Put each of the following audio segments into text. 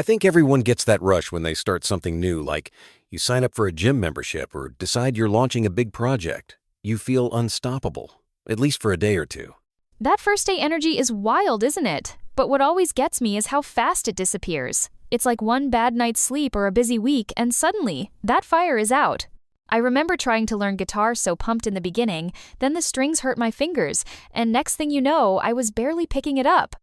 I think everyone gets that rush when they start something new, like you sign up for a gym membership or decide you're launching a big project. You feel unstoppable, at least for a day or two. That first day energy is wild, isn't it? But what always gets me is how fast it disappears. It's like one bad night's sleep or a busy week, and suddenly, that fire is out. I remember trying to learn guitar so pumped in the beginning, then the strings hurt my fingers, and next thing you know, I was barely picking it up.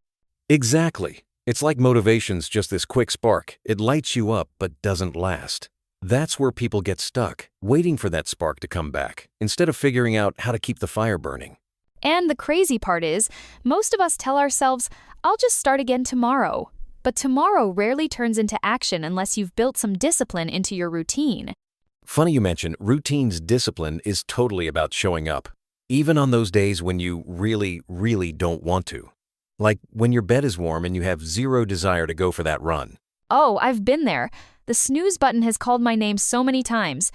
Exactly. It's like motivation's just this quick spark. It lights you up but doesn't last. That's where people get stuck, waiting for that spark to come back, instead of figuring out how to keep the fire burning. And the crazy part is, most of us tell ourselves, I'll just start again tomorrow. But tomorrow rarely turns into action unless you've built some discipline into your routine. Funny you mention, routine's discipline is totally about showing up, even on those days when you really don't want to. Like when your bed is warm and you have zero desire to go for that run. Oh, I've been there. The snooze button has called my name so many times.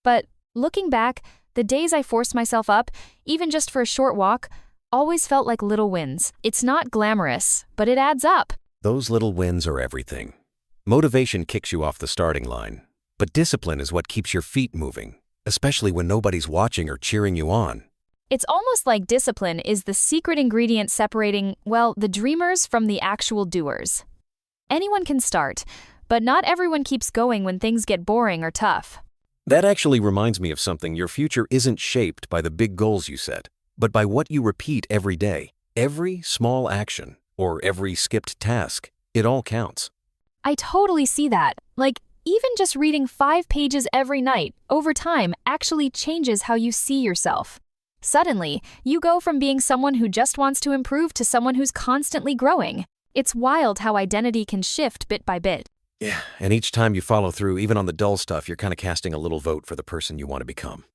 But looking back, the days I forced myself up, even just for a short walk, always felt like little wins. It's not glamorous, but it adds up. Those little wins are everything. Motivation kicks you off the starting line, but discipline is what keeps your feet moving, especially when nobody's watching or cheering you on. It's almost like discipline is the secret ingredient separating, well, the dreamers from the actual doers. Anyone can start, but not everyone keeps going when things get boring or tough. That actually reminds me of something. Your future isn't shaped by the big goals you set, but by what you repeat every day. Every small action, or every skipped task, it all counts. I totally see that. Like, even just reading 5 pages every night, over time, actually changes how you see yourself. Suddenly, you go from being someone who just wants to improve to someone who's constantly growing. It's wild how identity can shift bit by bit. Yeah, and each time you follow through, even on the dull stuff, you're kind of casting a little vote for the person you want to become.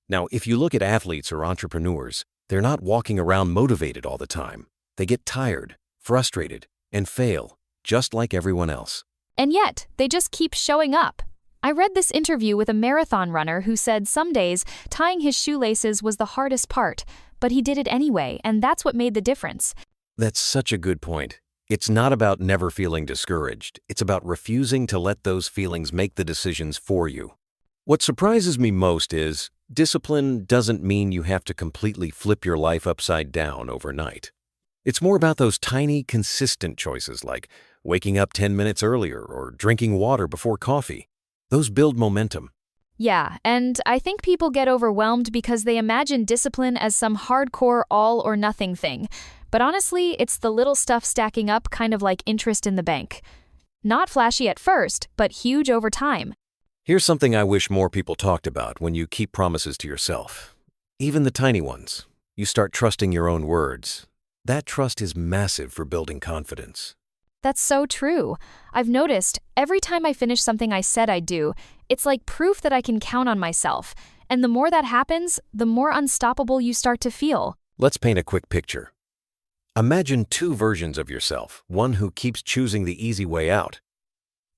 Now, if you look at athletes or entrepreneurs, they're not walking around motivated all the time. They get tired, frustrated, and fail, just like everyone else. And yet, they just keep showing up. I read this interview with a marathon runner who said some days tying his shoelaces was the hardest part, but he did it anyway, and that's what made the difference. That's such a good point. It's not about never feeling discouraged. It's about refusing to let those feelings make the decisions for you. What surprises me most is discipline doesn't mean you have to completely flip your life upside down overnight. It's more about those tiny, consistent choices like waking up 10 minutes earlier or drinking water before coffee. Those build momentum. Yeah, and I think people get overwhelmed because they imagine discipline as some hardcore all-or-nothing thing. But honestly, it's the little stuff stacking up, kind of like interest in the bank. Not flashy at first, but huge over time. Here's something I wish more people talked about when you keep promises to yourself. Even the tiny ones. You start trusting your own words. That trust is massive for building confidence. That's so true. I've noticed every time I finish something I said I'd do, it's like proof that I can count on myself. And the more that happens, the more unstoppable you start to feel. Let's paint a quick picture. Imagine 2 versions of yourself, one who keeps choosing the easy way out,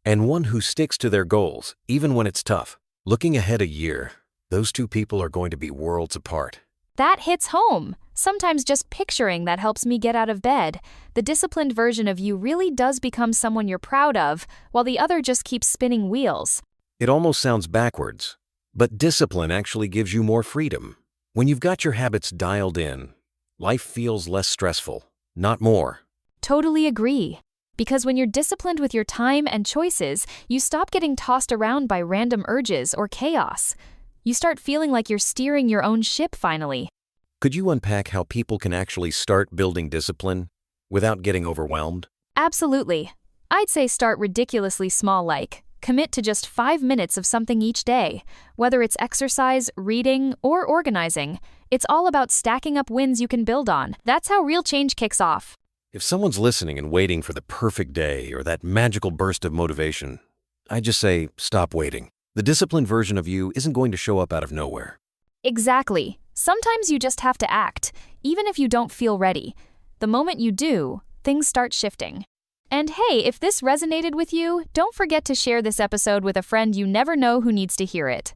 and one who sticks to their goals, even when it's tough. Looking ahead a year, those 2 people are going to be worlds apart. That hits home. Sometimes just picturing that helps me get out of bed. The disciplined version of you really does become someone you're proud of, while the other just keeps spinning wheels. It almost sounds backwards, but discipline actually gives you more freedom. When you've got your habits dialed in, life feels less stressful, not more. Totally agree. Because when you're disciplined with your time and choices, you stop getting tossed around by random urges or chaos. You start feeling like you're steering your own ship finally. Could you unpack how people can actually start building discipline without getting overwhelmed? Absolutely. I'd say start ridiculously small, like commit to just 5 minutes of something each day. Whether it's exercise, reading, or organizing, it's all about stacking up wins you can build on. That's how real change kicks off. If someone's listening and waiting for the perfect day or that magical burst of motivation, I just say stop waiting. The disciplined version of you isn't going to show up out of nowhere. Exactly. Sometimes you just have to act, even if you don't feel ready. The moment you do, things start shifting. And hey, if this resonated with you, don't forget to share this episode with a friend you never know who needs to hear it.